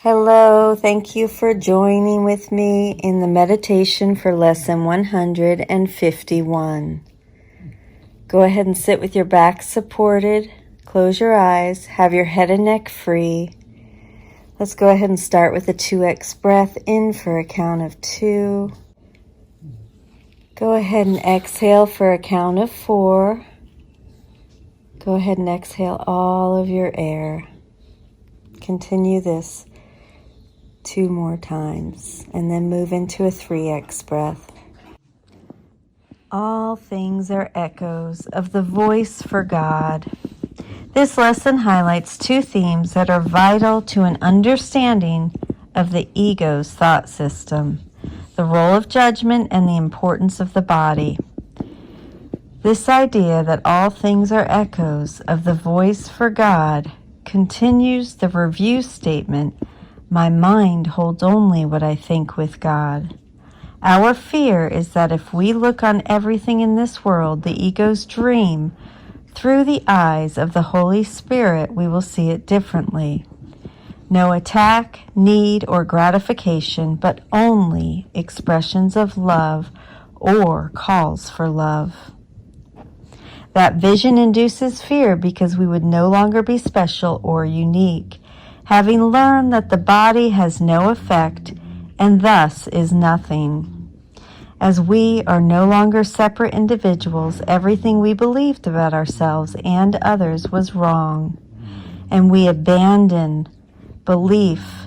Hello, thank you for joining with me in the meditation for lesson 151. Go ahead and sit with your back supported, close your eyes, have your head and neck free. Let's go ahead and start with a 2x breath in for a count of 2. Go ahead and exhale for a count of 4. Go ahead and exhale all of your air. Continue this 2 more times, and then move into a 3x breath. All things are echoes of the voice for God. This lesson highlights 2 themes that are vital to an understanding of the ego's thought system: the role of judgment and the importance of the body. This idea that all things are echoes of the voice for God continues the review statement, "My mind holds only what I think with God." Our fear is that if we look on everything in this world, the ego's dream, through the eyes of the Holy Spirit, we will see it differently. No attack, need, or gratification, but only expressions of love or calls for love. That vision induces fear because we would no longer be special or unique, having learned that the body has no effect and thus is nothing. As we are no longer separate individuals, everything we believed about ourselves and others was wrong, and we abandon belief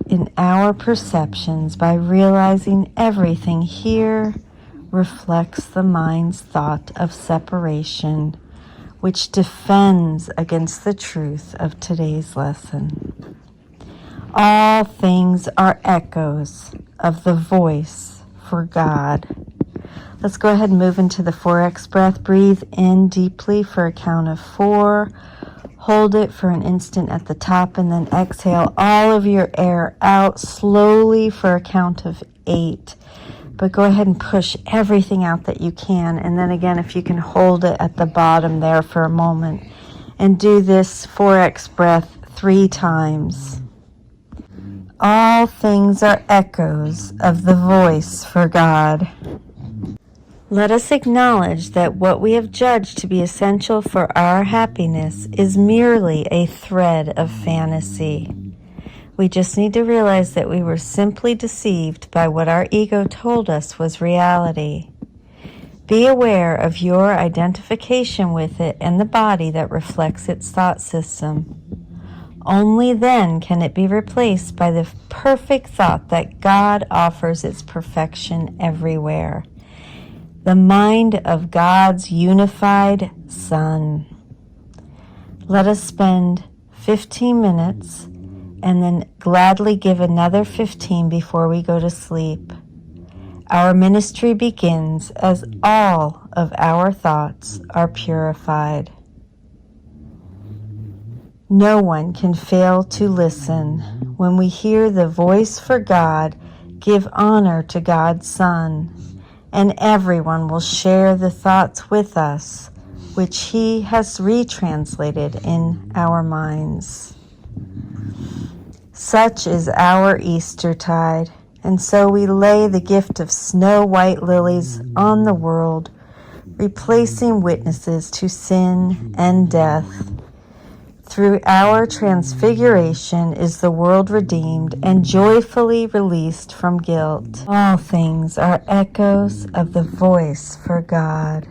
in our perceptions by realizing everything here reflects the mind's thought of separation, which defends against the truth of today's lesson. All things are echoes of the voice for God. Let's go ahead and move into the 4x breath. Breathe in deeply for a count of 4. Hold it for an instant at the top, and then exhale all of your air out slowly for a count of 8. But go ahead and push everything out that you can. And then again, if you can hold it at the bottom there for a moment. And do this 4x breath 3 times. All things are echoes of the voice for God. Let us acknowledge that what we have judged to be essential for our happiness is merely a thread of fantasy. We just need to realize that we were simply deceived by what our ego told us was reality. Be aware of your identification with it and the body that reflects its thought system. Only then can it be replaced by the perfect thought that God offers its perfection everywhere. The mind of God's unified Son. Let us spend 15 minutes and then gladly give another 15 before we go to sleep. Our ministry begins as all of our thoughts are purified. No one can fail to listen. When we hear the voice for God, give honor to God's Son, and everyone will share the thoughts with us, which He has retranslated in our minds. Such is our Eastertide, and so we lay the gift of snow-white lilies on the world, replacing witnesses to sin and death. Through our transfiguration is the world redeemed and joyfully released from guilt. All things are echoes of the voice for God.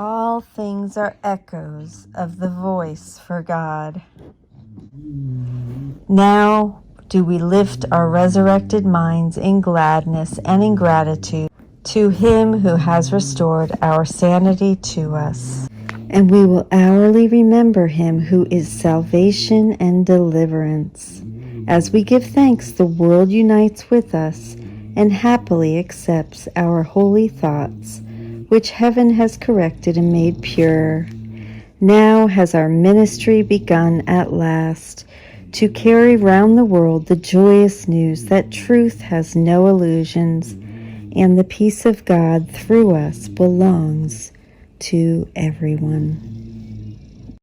All things are echoes of the voice for God. Now do we lift our resurrected minds in gladness and in gratitude to Him who has restored our sanity to us. And we will hourly remember Him who is salvation and deliverance. As we give thanks, the world unites with us and happily accepts our holy thoughts, which heaven has corrected and made pure. Now has our ministry begun at last, to carry round the world the joyous news that truth has no illusions, and the peace of God through us belongs to everyone.